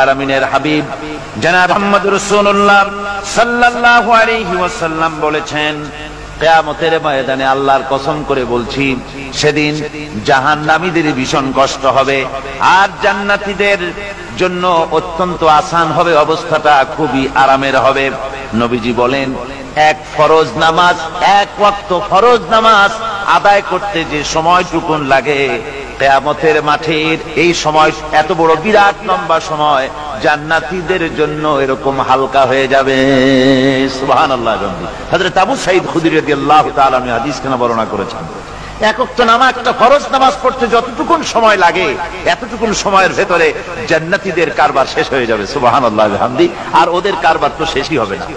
আলামিনের হাবিব জনাব মুহাম্মদ রাসূলুল্লাহ সাল্লাল্লাহু আলাইহি ওয়াসাল্লাম বলেছেন, কিয়ামতের ময়দানে আল্লাহর কসম করে বলছি, সেদিন জাহান্নামীদের ভীষণ কষ্ট হবে আর জান্নাতীদের জন্য অত্যন্ত আসান হবে, অবস্থাটা খুবই আরামের হবে। নবীজি বলেন, এক ফরজ নামাজ, এক ওয়াক্ত ফরজ নামাজ আদায় করতে যে সময়টুকুন লাগে, কিয়ামতের মাঠের এই সময় এত বড় বিরাট লম্বা সময় জান্নাতীদের জন্য এরকম হালকা হয়ে যাবে। সুবহানাল্লাহ। হযরত আবু সাঈদ খুদরী রাদিয়াল্লাহু তাআলা আনহু হাদিস কেন বর্ণনা করেছেন, এক ওয়াক্ত নামাজ, একটা ফরজ নামাজ পড়তে যতটুকুন সময় লাগে এতটুকুন সময়ের ভেতরে জান্নাতীদের কারবার শেষ হয়ে যাবে। সুবহানাল্লাহ বিহামদি। আর ওদের কারবার তো শেষই হবে না।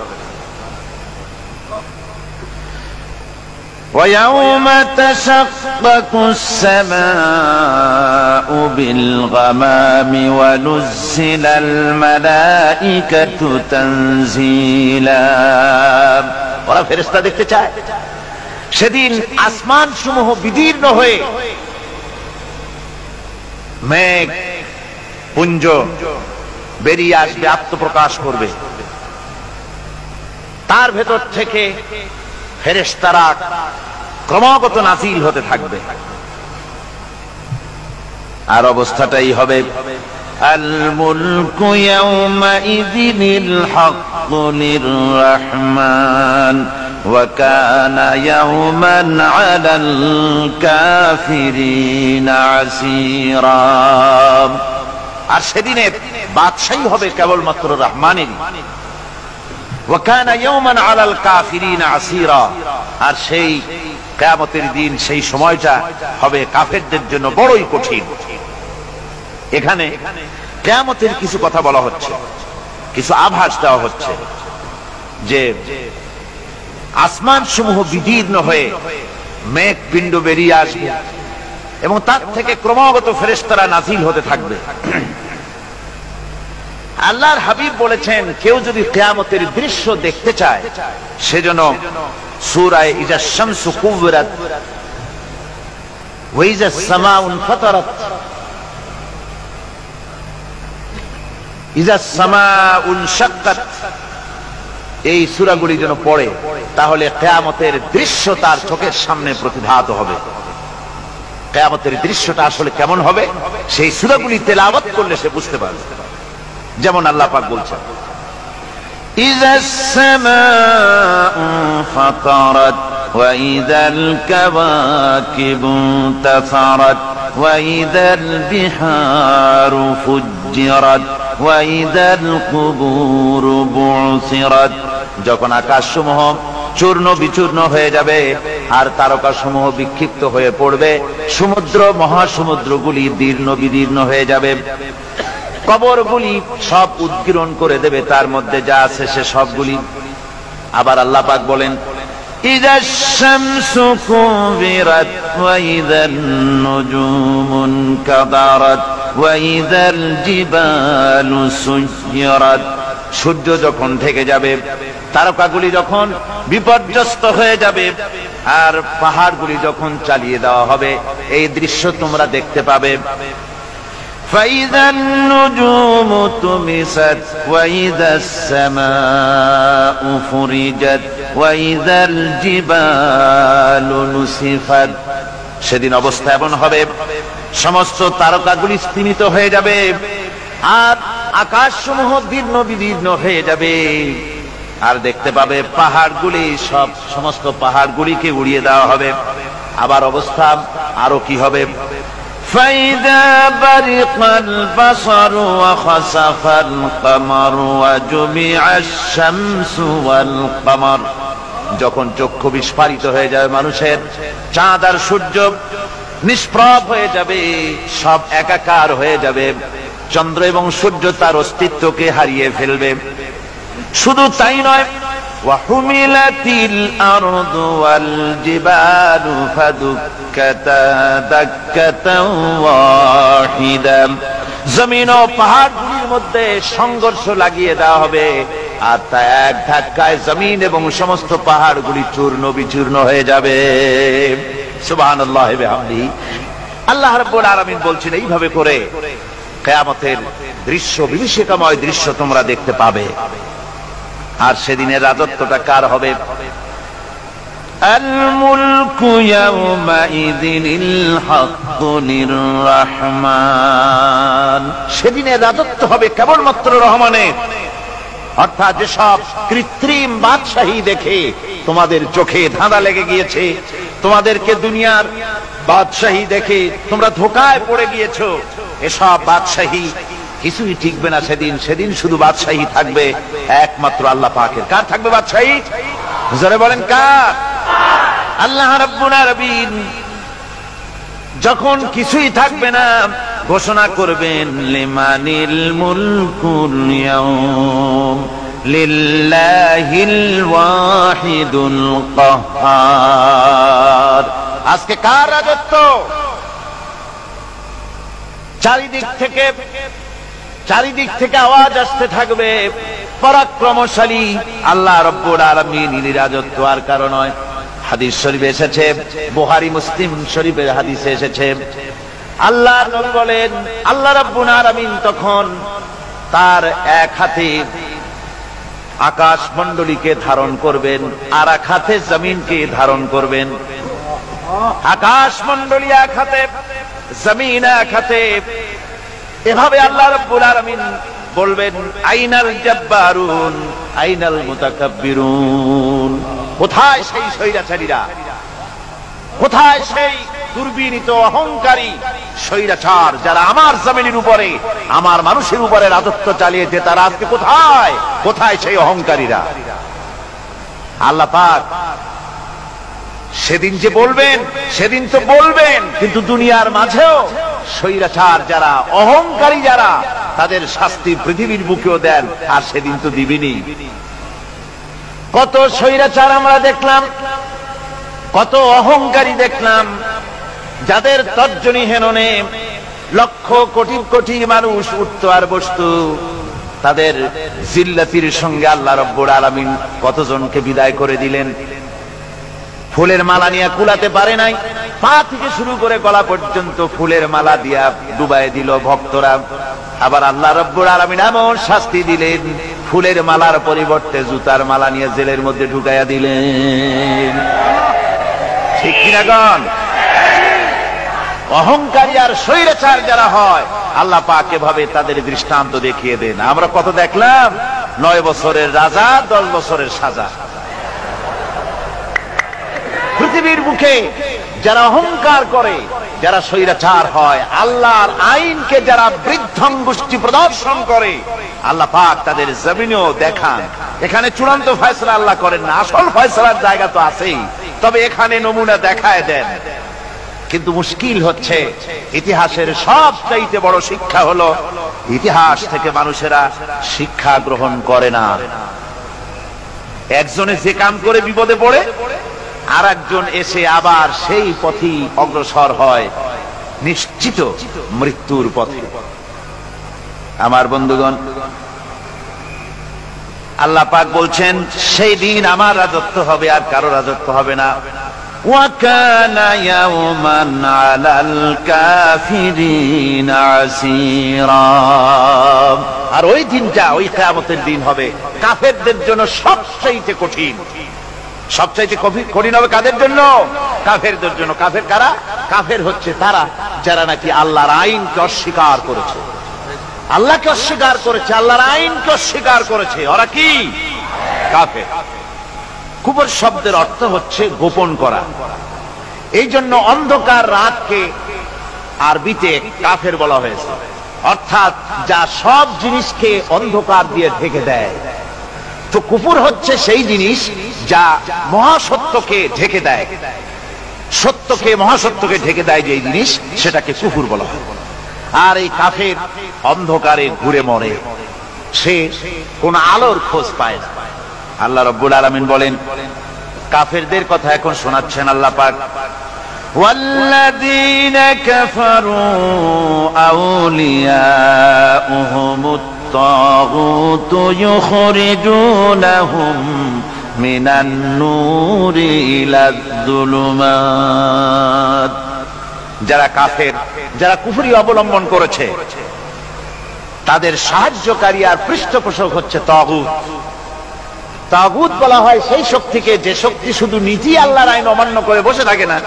وَيَوْمَ تَشَقَّقُ السَّمَاءُ بِالْغَمَامِ وَنُزِّلَ الْمَلَائِكَةُ تَنزِيلًا। ওরা ফেরেশতা দেখতে চায়। সেদিন আসমান সমূহ বিদীর্ণ হয়ে মেঘ পুঞ্জ বেরিয়ে আসবে, আত্মপ্রকাশ করবে। তার ভেতর থেকে ফেরেশতারা ক্রমাগত নাযিল হতে থাকবে। আর অবস্থাটাই হবে, আল মুলকু ইয়াওমাইযিনিল হাক্কু লিররহমান ওয়া কানা ইয়াওমান আলাল কাফিরিনা আসীরা। আর সেদিনে বাদশাহী হবে কেবলমাত্র রহমানেরই। ওয়া কানা ইয়াওমান আলাল কাফিরিনা আসীরা। আর সেই কিয়ামতের দিন, সেই সময়টা হবে কাফেরদের জন্য বড়ই কঠিন। এখানে কিয়ামতের কিছু কথা বলা হচ্ছে, কিছু আভাস দেওয়া হচ্ছে যে আসমান সমূহ বিদীর্ণ হয়ে মেঘ পিণ্ড বেরিয়ে আসবে এবং তার থেকে ক্রমাগত ফেরেশতারা নাযিল হতে থাকবে। আল্লাহর হাবিব বলেছেন, কেউ যদি কিয়ামতের দৃশ্য দেখতে চায় সেজন্য সূরা ইজা শামসু কুবিরাত ওয়া ইজা সামাউ ফাতারাত, ইজা সামাউ শাক্কাত, এই সূরাগুলি যেন পড়ে, তাহলে কিয়ামতের দৃশ্য তার চোখের সামনে প্রতিভাত হবে। কিয়ামতের দৃশ্যটা আসলে কেমন হবে সেই সূরাগুলি তেলাওয়াত করলে সে বুঝতে পারবে। যেমন আল্লাহ পাক বলছেন, ইযাস সামাউ ফাতারাত ওয়া ইযাল কাওয়াকিবু তাসারাত ওয়া ইযাল বিহারু ফুজ্জিরাত ওয়া ইযাল কুবুরু বুসিরাত। যখন আকাশসমূহ চূর্ণ বিচূর্ণ হয়ে যাবে আর তারকাসমূহ বিক্ষিপ্ত হয়ে পড়বে, সমুদ্র মহাসমুদ্রগুলি দীর্ণ বিদীর্ণ হয়ে যাবে, কবরগুলি সব উদ্গীরণ করে দেবে, তার মধ্যে যা আছে সে সবগুলি। আবার আল্লাহ পাক বলেন, ইযাশ শামসু কুবিরাত ওয়া ইযান নুজুমুন কাদারাত ওয়া ইযাল জিবালু সুয়িরাত। সূর্য যখন ঢেকে যাবে, তারকাগুলি যখন বিপর্যস্ত হয়ে যাবে আর পাহাড়গুলি যখন চালিয়ে দেওয়া হবে, এই দৃশ্য তোমরা দেখতে পাবে। فَإِذَا النُّجُومُ طُمِسَتْ وَإِذَا السَّمَاءُ فُرِجَتْ وَإِذَا الْجِبَالُ نُسِفَتْ। সেদিন অবস্থা এমন হবে, সমস্ত তারকাগুলি স্তিমিত হয়ে যাবে আর আকাশসমূহ দীর্ণ বিদীর্ণ হয়ে যাবে। আর দেখতে পাবে পাহাড়গুলি, সমস্ত পাহাড়গুলিকে উড়িয়ে দেওয়া হবে। আবার অবস্থা আরো কি হবে, فَإِذَا بَرِقَ الْبَصَرُ وَخَسَفَ الْقَمَرُ وَجُمِعَ الشَّمْسُ وَالْقَمَرُ। যখন চক্ষু বিস্ফারিত হয়ে যাবে মানুষের, চাঁদ আর সূর্য নিষ্প্রভ হয়ে যাবে, সব একাকার হয়ে যাবে, চন্দ্র এবং সূর্য তার অস্তিত্বকে হারিয়ে ফেলবে। শুধু তাই নয়, وَحُمِلَتِ الْأَرْضُ وَالْجِبَالُ فَدُكَّتَا دَكَّةً وَاحِدَةً। জমিন ও পাহাড়গুলির মধ্যে সংঘর্ষ লাগিয়ে দেওয়া হবে আর তা এক ধাক্কায় জমিন এবং সমস্ত পাহাড়গুলি চূর্ণ বিচূর্ণ হয়ে যাবে। সুবহানাল্লাহি ওয়া বিহামদিহি। আল্লাহ রাব্বুল আলামিন বলছেন, এইভাবে করে কিয়ামতের দৃশ্য, বিভীষিকাময় দৃশ্য তোমরা দেখতে পাবে। আর সেদিনের রাজত্বটা কার হবে? আল মুলকু ইয়াউমাইযিনিল হাক্কু লিররহমান। সেদিনের রাজত্ব হবে কেবলমাত্র রহমানের। অর্থাৎ যেসব কৃত্রিম বাদশাহী দেখে তোমাদের চোখে ধাঁধা লেগে গিয়েছে, তোমাদেরকে দুনিয়ার বাদশাহী দেখে তোমরা ধোঁকায় পড়ে গিয়েছো, এসব বাদশাহী কিছুই টিকবে না সেদিন। সেদিন শুধু বাদশাহী থাকবে একমাত্র আল্লাহ পাকের। কার থাকবে বাদশাহী? জোরে বলেন কার? আল্লাহ রাব্বুল আলামিন যখন কিছুই থাকবে না ঘোষণা করবেন লিমানিল মুলকুল ইয়াউম লিল্লাহিল ওয়াহিদুল কাহ্হার। আজকে কার রাজত্ব? চারিদিক থেকে আওয়াজ আসতে থাকবে পরাক্রমশালী আল্লাহ রাব্বুল আলামিনের রাজত্ব। আর কারণ নয়, হাদিস শরীফে এসেছে, বুখারী মুসলিম শরীফের হাদিসে এসেছে, আল্লাহ নবী বলেন আল্লাহ রাব্বুল আলামিন তখন তার এক হাতে আকাশ মণ্ডলীকে ধারণ করবেন, আর এক হাতে জমিনকে ধারণ করবেন। আকাশ মণ্ডলী এক হাতে, জমিন এক হাতে। এভাবে আল্লাহ রাব্বুল আলামিন বলবেন আইনাল জাব্বারুন আইনাল মুতাকাব্বিরুন। কোথায় সেই স্বৈরাচারীরা? কোথায় সেই দুর্বিনীত অহংকারী স্বৈরাচার যারা আমার জমিনের উপরে, আমার মানুষের উপরে রাজত্ব চালিয়েছে? তারা আজকে কোথায়? কোথায় সেই অহংকারীরা? আল্লাহ পাক সেদিন যে বলবেন, সেদিন তো বলবেন, কিন্তু দুনিয়ার মাঝেও স্বৈরাচার যারা, অহংকারী যারা, তাদের শাস্তি পৃথিবীর বুকেও দেন। আর সেদিন তো দিবেনই। কত স্বৈরাচার আমরা দেখলাম, কত অহংকারী দেখলাম, যাদের তর্জনী হেননে লক্ষ কোটি কোটি মানুষ উঠতো আর বসতো। তাদের জিল্লাতির সঙ্গে আল্লাহ রাব্বুল আলামিন কতজনকে বিদায় করে দিলেন। ফুলের মালা নিয়ে কুলাতে পারে নাই, পা থেকে শুরু করে গলা পর্যন্ত ফুলের মালা দিয়া ডুবাই দিল ভক্তরা। আবার আল্লাহ রাব্বুল আলামিন এমন শাস্তি দিলেন, ফুলের মালার পরিবর্তে জুতার মালা নিয়ে জেলের মধ্যে ঢুকাইয়া দিলেন। ঠিক কিনা গণ? অহংকারী আর স্বৈরাচার যারা হয়, আল্লাহ পাক এভাবে তাদের দৃষ্টান্ত দেখিয়ে দেন। আমরা কত দেখলাম, 9 বছরের রাজা 10 বছরের সাজা। পৃথিবীর বুকে যারা অহংকার করে, যারা স্বৈরাচার হয়, আল্লাহর আইনকে যারা বৃদ্ধঙ্গুষ্টি প্রদর্শন করে, আল্লাহ পাক তাদের জমিনেও দেখান। এখানে চূড়ান্ত ফয়সালা আল্লাহ করেন না, আসল ফয়সালার জায়গা তো আছেই, তবে এখানে নমুনা দেখায় দেন। কিন্তু মুশকিল হচ্ছে, ইতিহাসের সবচাইতে বড় শিক্ষা হলো ইতিহাস থেকে মানুষেরা শিক্ষা গ্রহণ করে না। একজনে যে কাম করে বিপদে পড়ে, আর একজন এসে আবার সেই পথেই অগ্রসর হয়, নিশ্চিত মৃত্যুর পথে। আমার বন্ধুগণ, আল্লাহ পাক বলছেন সেই দিন আমার রাজত্ব হবে, আর কারো রাজত্ব হবে না। ওয়াকানা ইয়াওমান আলাল কাফিরিনা আসীরা। আর ওই দিনটা, ওই কিয়ামতের দিন হবে কাফেরদের জন্য সবচেয়ে কঠিন। সবচাইতে কঠিন হবে কাদের জন্য? কাফেরদের জন্য। কাফের কারা? কাফের হচ্ছে তারা যারা নাকি আল্লাহর আইনকে অস্বীকার করেছে, আল্লাহকে অস্বীকার করেছে, আল্লাহর আইনকে অস্বীকার করেছে। ওরা কি? কাফের। কুফর শব্দের অর্থ হচ্ছে গোপন করা। এই জন্য অন্ধকার রাতকে আরবিতে কাফের বলা হয়েছে, অর্থাৎ যা সব জিনিসকে অন্ধকার দিয়ে ঢেকে দেয়। তো কুফর হচ্ছে সেই জিনিস যা মহাসত্যকে ঢেকে দেয়, সত্যকে, মহাসত্যকে ঢেকে দেয় যে জিনিস, সেটাকে কুফর বলা হয়। আর এই কাফের অন্ধকারে ঘুরে মরে, সে কোন আলোর খোঁজ পায় না। আল্লাহ রাব্বুল আলামিন বলেন, কাফেরদের কথা এখন শোনাচ্ছেন আল্লাহ পাক, ওয়াল্লাযীনা কাফারু আউলিয়াউহুমুত তাগুতু ইউখরিজুনাহুম মিনান নূরি ইলাজ যুলুমাত। যারা কাফের, যারা কুফরি অবলম্বন করেছে, তাদের সাহায্যকারী আর পৃষ্ঠপোষক হচ্ছে তাগুত। তাগুত বলা হয় সেই শক্তিকে যে শক্তি শুধু নিজেই আল্লাহর আইন অমান্য করে বসে থাকে না,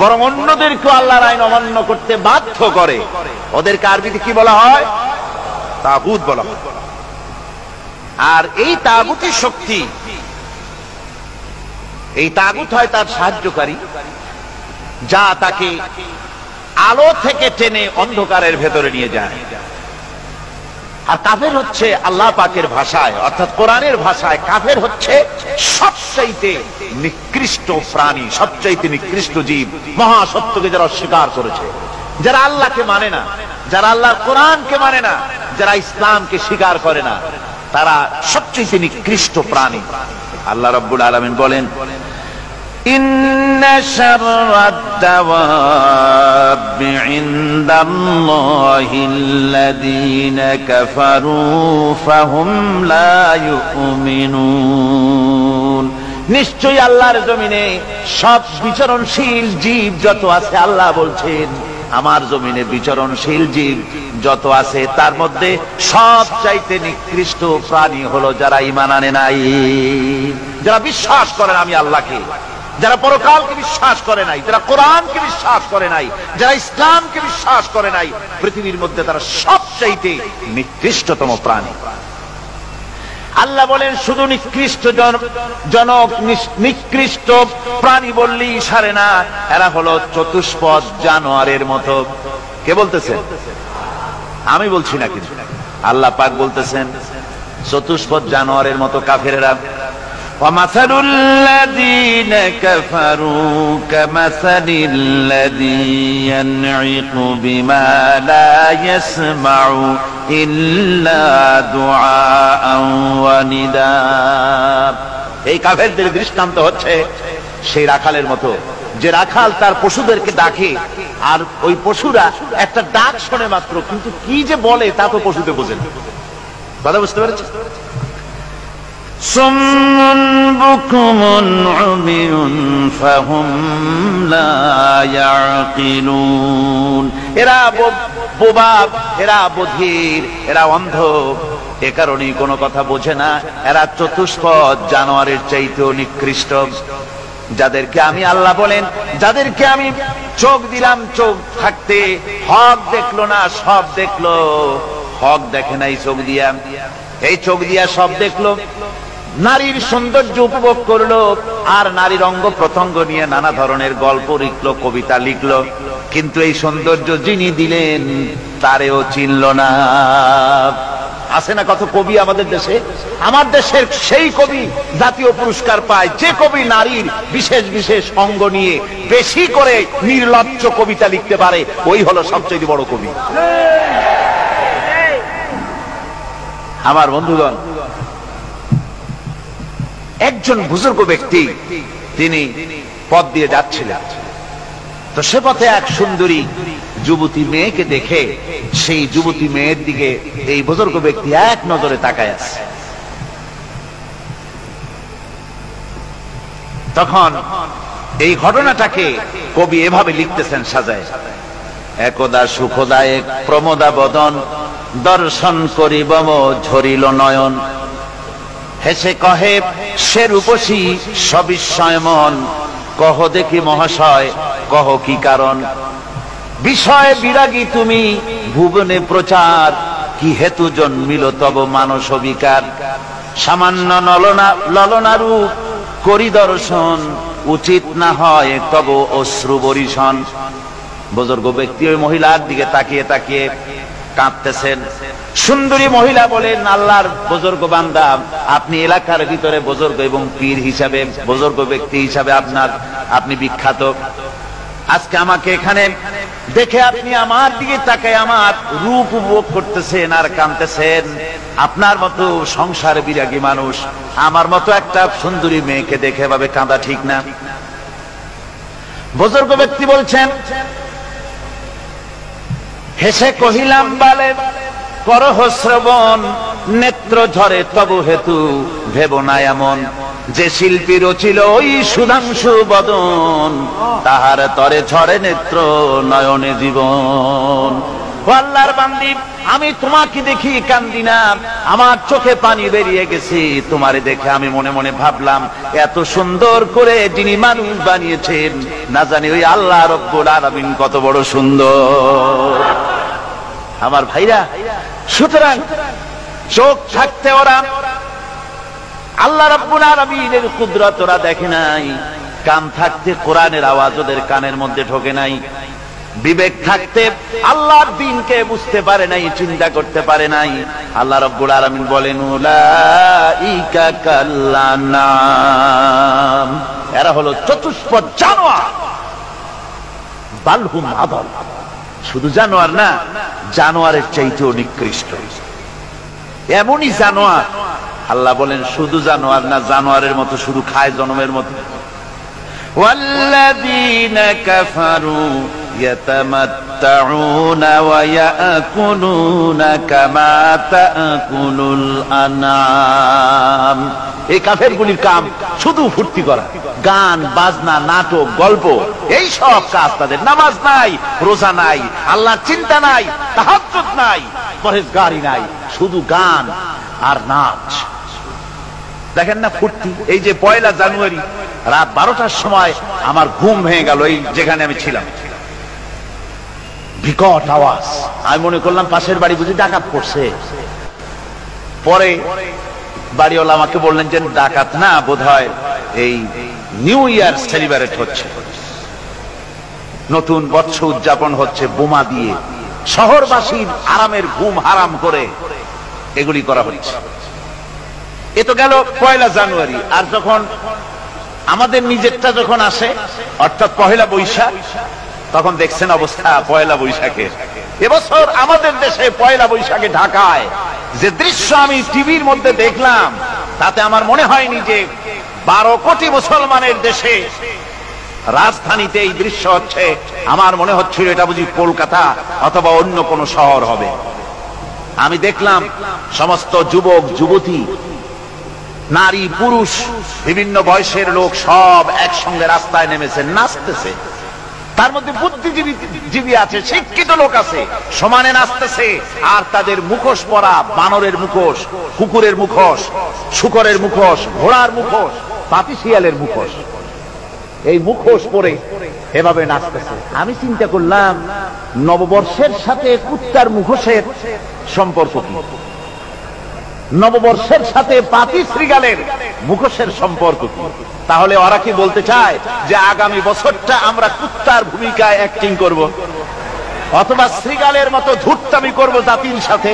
বরং অন্যদেরকেও আল্লাহর আইন অমান্য করতে বাধ্য করে। ওদেরকে আরবিতে কি বলা হয়? তাগুত বলা হয়। আর এই তাগুতের শক্তি, এই তাগুত হয় তার সাহায্যকারী, যা তাকে আলো থেকে টেনে অন্ধকারের ভেতরে নিয়ে যায়। আর কাফের হচ্ছে আল্লাহ পাকের ভাষায় অর্থাৎ কোরআনের ভাষায় কাফের হচ্ছে সবচাইতে নিকৃষ্ট প্রাণী, সবচাইতে নিকৃষ্ট জীব। মহাসত্যকে যারা অস্বীকার করেছে, যারা আল্লাহকে মানে না, যারা আল্লাহর কোরআনকে মানে না, যারা ইসলামকে স্বীকার করে না, তারা সবচেয়ে নিকৃষ্ট প্রাণী। আল্লাহ রাব্বুল আলামিন বলেন, ইন্না শাররাদ দাওয়াবি ইনদাল্লাহিল্লাযীনা কাফারু ফাহুম লা ইউমিনুন। নিশ্চয়ই আল্লাহর জমিনে সব বিচরণশীল জীব যত আছে, আল্লাহ বলছেন আমার জমিনে বিচরণশীল জীব যত আছে তার মধ্যে সবচাইতে নিকৃষ্ট প্রাণী হলো যারা ঈমান আনে নাই, যারা বিশ্বাস করে না আমি আল্লাহকে, যারা পরকালকে বিশ্বাস করে নাই, যারা কোরআনকে বিশ্বাস করে নাই, যারা ইসলামকে বিশ্বাস করে নাই, পৃথিবীর মধ্যে তারা সবচাইতে নিকৃষ্টতম প্রাণী। আল্লাহ বলেন শুধু নিকৃষ্ট জনক, নিকৃষ্ট প্রাণী বললেই সারে না, এরা হলো চতুষ্পদ জানোয়ারের মতো। কে বলতেছেন? আমি বলছি না, কিন্তু আল্লাহ পাক বলতেছেন চতুষ্পদ জানোয়ারের মতো কাফেরেরা। وَمَثَلُ الَّذِينَ كَفَرُوا كَمَثَلِ الَّذِي يَنْعِقُ بِمَا لَا يَسْمَعُ إِلَّا دُعَاءً وَنِدَاءً। এই কাফেরদের দৃষ্টান্ত হচ্ছে সেই রাখালের মতো, যে রাখাল তার পশুদেরকে ডাকে, আর ওই পশুরা একটা ডাক শোনে মাত্র, কিন্তু কি যে বলে তা তো পশুতে বোঝে না। কথা বুঝতে পেরেছেন? সুম্মুন বুকুমুন উমিয়ুন ফাহুম লা ইয়াকিলুন। এরা বোবা, এরা বধির, এরা অন্ধ, এ কারণেই কোনো কথা বোঝে না। এরা চতুষ্পদ জানোয়ারের চাইতেও নিকৃষ্ট। যাদেরকে আমি আল্লাহ বলেন, যাদেরকে আমি চোখ দিলাম, চোখ থাকতে হক দেখলো না, সব দেখলো। হক দেখে নাই চোখ দিয়া, এই চোখ দিয়া সব দেখলো। নারীর সৌন্দর্য উপভোগ করলো, আর নারীর অঙ্গ প্রত্যঙ্গ নিয়ে নানা ধরনের গল্প লিখলো, কবিতা লিখলো, কিন্তু এই সৌন্দর্য যিনি দিলেন তারেও চিনল না। আছে না কত কবি আমাদের দেশে? আমার দেশের সেই কবি জাতীয় পুরস্কার পায় যে কবি নারীর বিশেষ বিশেষ অঙ্গ নিয়ে বেশি করে নির্লজ্জ কবিতা লিখতে পারে, ওই হলো সবচেয়ে বড় কবি। আমার বন্ধুগণ, একজন বুজুর্গ ব্যক্তি তিনি পথ দিয়ে যাচ্ছিলেন, তো সে পথে এক সুন্দরী যুবতী মেয়েকে দেখে সেই যুবতী মেয়ের দিকে এই বুজুর্গ ব্যক্তি এক নজরে তাকায় আছে। তখন এই ঘটনাটাকে কবি এভাবে লিখতেছেন সাজায়, একদা সুখদায়ক প্রমোদা বদন দর্শন করিব ঝরিল নয়ন, হেসে কহে সে রূপসী সবিস্ময় মন, কহ দেখি মহাশয় কহ কি কারণ, বিষয় বিরাগী তুমি ভুবনে প্রচার, কি হেতু জন্মিল তব মানস বিকার, সামান্য ললনা রূপ করি দর্শন, উচিত না হয় তব অশ্রু বরিশন। বুজুর্গ ব্যক্তি ওই মহিলার দিকে তাকিয়ে তাকিয়ে কাঁদতেছেন। সুন্দরী মহিলা বলেন, আল্লাহর বুজুর্গ বান্দা, আপনি এলাকার ভিতরে বুজুর্গ এবং পীর হিসাবে, বুজুর্গ ব্যক্তি হিসাবে আপনি বিখ্যাত। আজকে আমাকে এখানে দেখে আপনি আমার দিকে তাকায় আমার রূপ উপভোগ করতেছেন আর কাঁদতেছেন। আপনার মতো সংসার বিরাগী মানুষ আমার মতো একটা সুন্দরী মেয়েকে দেখে ভাবে কাঁদা ঠিক না। বুজুর্গ ব্যক্তি বলছেন, হেসে কহিলাম বালে করহ শ্রবণ, নেত্র ঝরে তব হেতু ভেব না এমন, যে শিল্পী রচিল ওই সুধাংশু বদন, তাহার তরে ঝরে নেত্র নয়নে জীবন। ও আল্লাহর বান্দি, আমি তোমাকে দেখি কান্দি না, আমার চোখে পানি বেরিয়ে গেছে। তোমারে দেখে আমি মনে মনে ভাবলাম, এত সুন্দর করে যিনি মানুষ বানিয়েছেন, না জানি ওই আল্লাহ রব্বুল আলামিন কত বড় সুন্দর। আমার ভাইরা, সুতরাং চোখ থাকতে ওরা আল্লাহ রাব্বুল আলামিনের কুদরত ওরা দেখে নাই, কান থাকতে কোরআনের আওয়াজ ওদের কানের মধ্যে ঢোকে নাই, বিবেক থাকতে আল্লাহর দ্বীনকে বুঝতে পারে নাই, চিন্তা করতে পারে নাই। আল্লাহ রাব্বুল আলামিন বলেন, উলাইকা কাল্লানাম, এরা হলো চতুষ্পদ জানোয়ার, বালহুম আদাল, শুধু জানোয়ার না, জানোয়ারের চাইতেও নিকৃষ্ট। এমনই জানোয়ার, আল্লাহ বলেন শুধু জানোয়ার না, জানোয়ারের মতো শুধু খায় জনমের মতো। ওয়াল্লাযীনা কাফারু ইয়াতামাত্তাউনা ওয়া ইয়াকুলুনা কামা তাকুলুল আনআম। এই কাফেরগুলির কাম শুধু ফুর্তি করা, গান বাজনা, নাটক, গল্প, এই সব কাজ তাদের। নামাজ নাই, রোজা নাই, আল্লাহর চিন্তা নাই, তাহাজ্জুদ নাই, পরহেজগারি নাই, শুধু গান আর নাচ। দেখেন না ফুর্তি। এই যে 1 জানুয়ারি রাত 12টার সময় আমার ঘুম ভেঙে গেল, এই যেখানে আমি ছিলাম, বিকট আওয়াজ। আমি মনে করলাম পাশের বাড়ি বুঝি ডাকাত পড়ছে। পরে বাড়িওয়ালা আমাকে বললেন যে ডাকাত না, বোধহয় এই নিউ ইয়ার সেলিব্রেট হচ্ছে, নতুন বর্ষ উদযাপন হচ্ছে, বোমা দিয়ে শহরবাসীর আরামের ঘুম হারাম করে এগুলি করা হচ্ছে। এ তো গেল 1 জানুয়ারি। আর যখন আমাদের নিজেরটা যখন আসে, অর্থাৎ 1 বৈশাখ, তখন দেখছেন অবস্থা 1 বৈশাখের। এবছর আমাদের দেশে 1 বৈশাখে ঢাকায় যে দৃশ্য আমি টিভির মধ্যে দেখলাম, তাতে আমার মনে হয়নি যে 12 কোটি মুসলমানের দেশে রাজধানীতে এই দৃশ্য হচ্ছে। আমার মনে হচ্ছিল এটা বুঝি কলকাতা অথবা অন্য কোন শহর হবে। আমি দেখলাম সমস্ত যুবক যুবতী, নারী পুরুষ, বিভিন্ন বয়সের লোক সব একসঙ্গে রাস্তায় নেমেছে, নাচতেছে। তার মধ্যে বুদ্ধিজীবী আছে, শিক্ষিত লোক আছে, সমানে নাচতেছে। আর তাদের মুখোশ পরা, বানরের মুখোশ, কুকুরের মুখোশ, শূকরের মুখোশ, ঘোড়ার মুখোশ, পাপী শিয়ালের মুখোশ, এই মুখোশ পরে এভাবে নাচতেছে। আমি চিন্তা করলাম, নববর্ষের সাথে কুত্তার মুখোশের সম্পর্ক কি? নববর্ষের সাথে পাপী শৃগালের মুখোশের সম্পর্ক কি? তাহলে ওরা কি বলতে চায় যে আগামী বছরটা আমরা কুত্তার ভূমিকায় অ্যাক্টিং করব, অথবা শৃগালের মতো ধূর্তামি করব জাতির সাথে?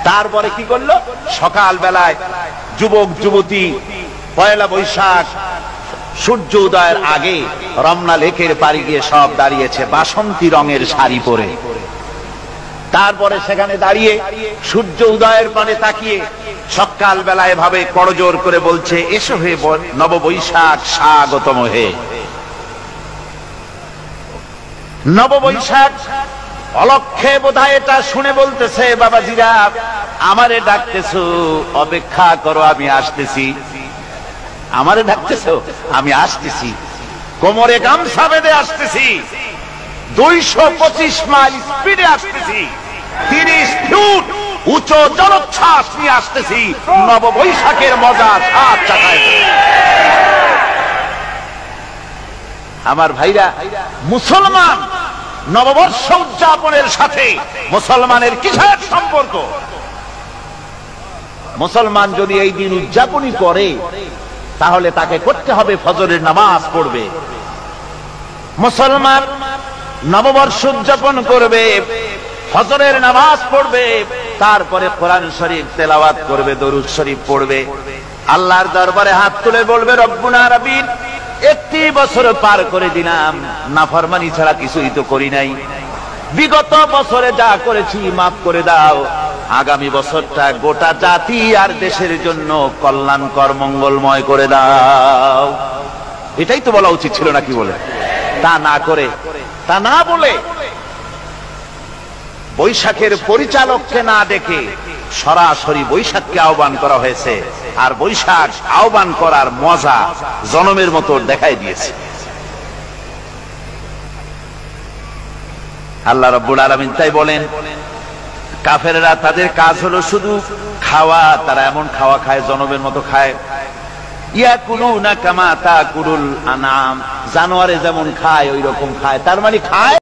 তারপরে কি করলো? সকাল বেলায় যুবক যুবতী 1 বৈশাখ সূর্য উদয়ের আগে রমনা লেকের পাড়ি গিয়ে সব দাঁড়িয়েছে বাসন্তী রঙের শাড়ি পরে। তারপরে সেখানে দাঁড়িয়ে সূর্য উদয়ের পানে তাকিয়ে সকাল বেলায় ভাবে করজোর করে বলছে, এসো হে নববৈশাখ স্বাগতম হে। নববৈশাখ অলক্ষে বোধহয় এটা শুনে বলতেছে, বাবাজিরা আমারে ডাকতেছো, অপেক্ষা করো, আমি আসতেছি। আমারে ডাকতেছো, আমি আসতেছি, কোমরে গামছা বেঁধে আসতেছি, 225 মাইল স্পিডে আসতেছি, 30 ফুট উচ্চ জলোচ্ছ্বাস নিয়ে আসতেছি, নববৈশাখের মজা স্বাদ চাকাইতে। আমার ভাইরা, মুসলমান নববর্ষ উদযাপনের সাথে মুসলমানের কিসের সম্পর্ক? মুসলমান যদি এই দিন উদযাপনই করে, তাহলে তাকে করতে হবে ফজরের নামাজ পড়বে। মুসলমান নববর্ষ উদযাপন করবে, ফজরের নামাজ পড়বে, তারপরে কোরআন শরীফ তেলাওয়াত করবে, দরুদ শরীফ পড়বে, আল্লাহর দরবারে হাত তুলে বলবে, রব্বুনা রাব্বিন, 1 বছর পার করে দিলাম, নাফরমানি ছাড়া কিছুই তো করি নাই, বিগত বছরে যা করেছি মাফ করে দাও, আগামী বছরটা গোটা জাতি আর দেশের জন্য কল্যাণকর মঙ্গলময় করে দাও। এটাই তো বলা উচিত ছিল নাকি বলে? তা না করে, তা না বলে, বৈশাখের পরিচালককে না ডেকে সরাসরি বৈশাখকে আহ্বান করা হয়েছে। আর বৈশাখ আহ্বান করার মজা জনমের মতো দেখাই দিয়েছে। আল্লাহ রাব্বুল আলামিন তাই বলেন, কাফেররা তাদের কাজ হলো শুধু খাওয়া, তারা এমন খাওয়া খায় জনমের মতো খায়। ইয়াকুলুনা কামা তাকুলুল আনাম, জানোয়ারে যেমন খায় ওই রকম খায়, তার মানে খায়